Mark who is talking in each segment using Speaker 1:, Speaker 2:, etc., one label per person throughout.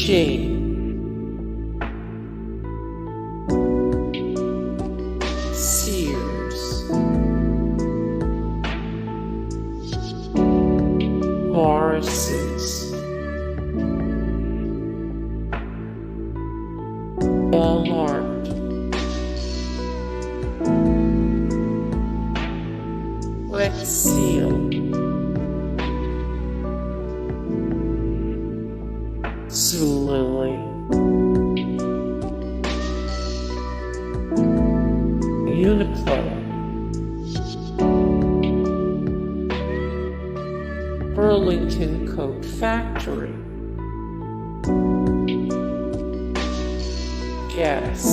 Speaker 1: GoJane, Sears, Maurices, Dillards, Seal, Zulily, Uniqlo, Burlington Coat Factory, Guess,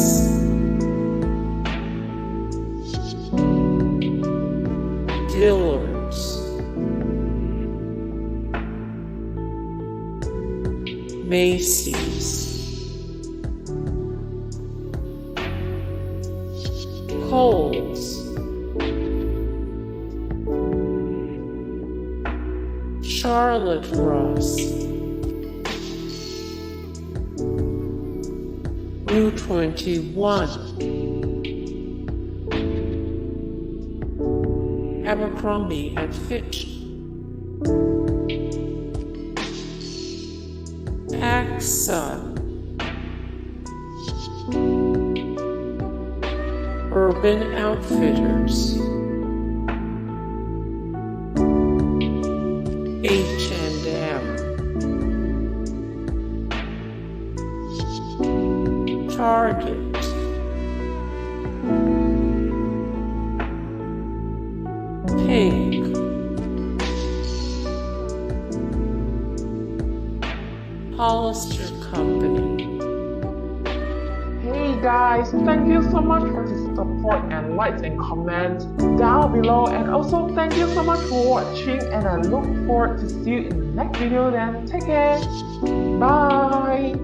Speaker 1: Dillards, Macy's, Kohl's, Charlotte Russe, Rue 21, Abercrombie and Fitch, PacSun, Urban Outfitters, H&M, Target, Pink, Hollister Co.
Speaker 2: Hey guys, thank you so much for the support and likes and comments down below, and also thank you so much for watching, and I look forward to see you in the next video. Then take care, bye.